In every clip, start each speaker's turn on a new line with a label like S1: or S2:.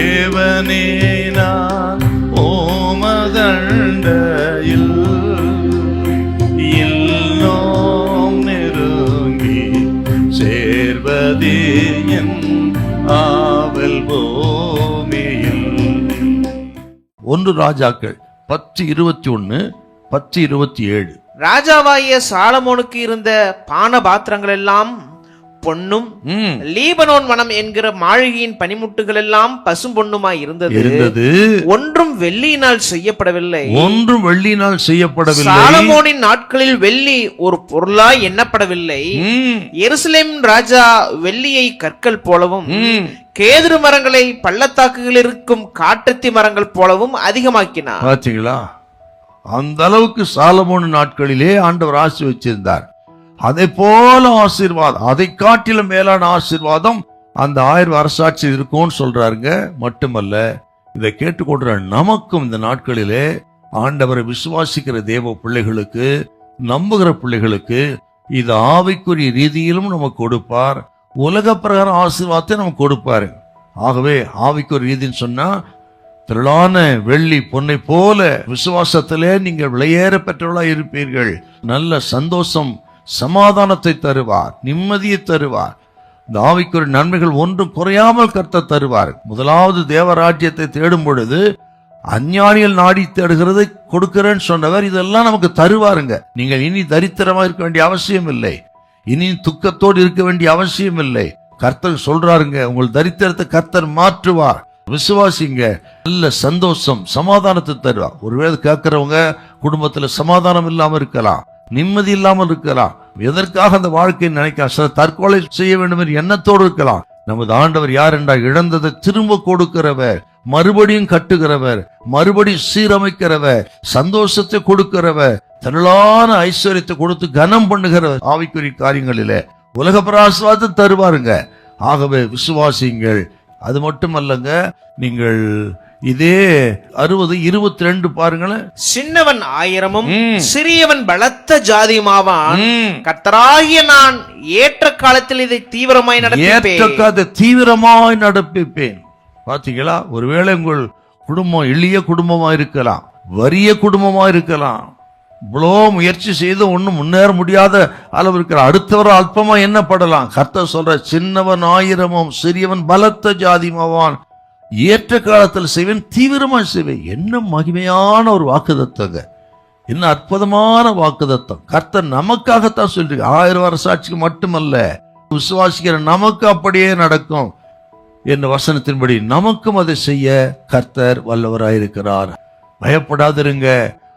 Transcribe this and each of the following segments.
S1: தேவனே நான் ஓமதண்டையில் இல்லோம் நெருங்கி சேர்வதே என் ஆவல் பூமியில். 1 ராஜாக்கள் 10:21, 10:27.
S2: ராஜாவாகிய சாலமோனுக்கு இருந்த பான பாத்திரங்கள் எல்லாம் பொன்னும், லீபனோன் வனம் என்கிற மாளிகையின் பனிமுட்டுகள் எல்லாம் பசும் பொன்னுமாய் இருந்தது. ஒன்றும் வெள்ளியினால் செய்யப்படவில்லை. சாலமோனின் நாட்களில் வெள்ளி ஒரு பொருளாய் எண்ணப்படவில்லை. எருசலேம் ராஜா வெள்ளியை கற்கள் போலவும் கேதுரு மரங்களை பள்ளத்தாக்குகளில் இருக்கும் காட்டத்தி மரங்கள் போலவும் அதிகமாக்கினார்.
S1: பாத்தீங்களா? அந்த அளவுக்கு சாலமோன் நாட்களிலே ஆண்டவர் ஆசி வச்சிருந்தார். அதை போல ஆசீர்வாதம், அதை காட்டிலும் மேலான ஆசீர்வாதம் அந்த 1000 அரசாட்சி இருக்கும்னு சொல்றாருங்க. மட்டுமல்ல, இதை கேட்டுக்கொண்ட நமக்கும் இந்த நாட்களிலே ஆண்டவரை விசுவாசிக்கிற தேவ பிள்ளைகளுக்கு, நம்புகிற பிள்ளைகளுக்கு இது ஆவிக்குரிய ரீதியிலும் நமக்கு கொடுப்பார், உலக பிரகாரம் ஆசீர்வாதத்தை நமக்கு கொடுப்பாரு. ஆகவே ஆவிக்குரிய ரீதின்னு சொன்னா திரளான வெள்ளி பொன்னை போல விசுவாசத்திலே நீங்கள் விலையேற பெற்றவர்களா இருப்பீர்கள். நல்ல சந்தோஷம், சமாதானத்தை தருவார், நிம்மதியை தருவார். இந்த ஆவிக்குரிய நன்மைகள் ஒன்றும் குறையாமல் கர்த்தர் தருவார். முதலாவது தேவராஜ்யத்தை தேடும் பொழுது அஞ்ஞானிகள் நாடி தேடுகிறது கொடுக்கிறேன்னு சொன்னவர் இதெல்லாம் நமக்கு தருவாருங்க. நீங்கள் இனி தரித்திரமா இருக்க வேண்டிய அவசியம் இல்லை, இனி துக்கத்தோடு இருக்க வேண்டிய அவசியம் இல்லை. கர்த்தர் சொல்றாருங்க, உங்கள் தரித்திரத்தை கர்த்தர் மாற்றுவார். விசுவாசிங்க, நல்ல சந்தோஷம், சமாதானத்தை தருவார். ஒருவேளை கேட்கிறவங்க குடும்பத்துல சமாதானம் இல்லாம இருக்கலாம், நிம்மதி இல்லாமல் இருக்கலாம். எதற்காக அந்த வாழ்க்கையை நினைக்கலாம், சில தற்கொலை செய்ய வேண்டும் என்று எண்ணத்தோடு இருக்கலாம். நமது ஆண்டவர் யார் என்றால் இழந்ததை திரும்ப கொடுக்கிறவர், மறுபடியும் கட்டுகிறவர், மறுபடியும் சீரமைக்கிறவர், சந்தோஷத்தை கொடுக்கிறவர், திரளான ஐஸ்வர்யத்தை கொடுத்து கனம் பண்ணுகிறவர். ஆவிக்குரிய காரியங்களிலே உலக பிரகாசத்தை தருவாருங்க. ஆகவே விசுவாசிங்கள். அது மட்டுமல்லங்க, நீங்கள் இதே 60:22 பாருங்களேன்.
S2: சின்னவன் 1000 சிறியவன் பலத்த ஜாதியுமாவான். கர்த்தராகிய நான் ஏற்ற காலத்தில் இதை தீவிரமாய்
S1: நடப்பிப்பேன். பாத்தீங்களா? ஒருவேளை உங்கள் குடும்பம் எளிய குடும்பமா இருக்கலாம், வறிய குடும்பமா இருக்கலாம், இவ்வளோ முயற்சி செய்து ஒன்னும் முன்னேற முடியாத அளவு இருக்கிற அடுத்தவரை அல்பமா எண்ணப்படலாம். கர்த்தர் சொல்ற, சின்னவன் 1000 சிறியவன் பலத்த ஜாதியுமாவான், ஏற்ற காலத்தில் செய்வேன், தீவிரமா செய்வேன். என்ன மகிமையான ஒரு வாக்குதத்தங்க, என்ன அற்புதமான வாக்குதத்தம். கர்த்தர் நமக்காகத்தான் சொல்றீங்க. 1000 அரசாட்சிக்கு மட்டுமல்ல, விசுவாசிக்கிற நமக்கு அப்படியே நடக்கும் என்ற வசனத்தின்படி நமக்கும் அதை செய்ய கர்த்தர் வல்லவராயிருக்கிறார். பயப்படாதிருங்க,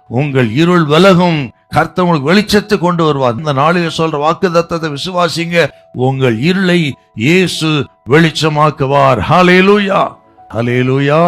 S1: உங்கள் இருள் விலகும், கர்த்தர் உங்களுக்கு வெளிச்சத்தை கொண்டு வருவார். இந்த நாளில் சொல்ற வாக்குதத்தத்தை விசுவாசிங்க. உங்கள் இருளை இயேசு வெளிச்சமாக்குவார். ஹல்லேலூயா, ஹல்லேலூயா.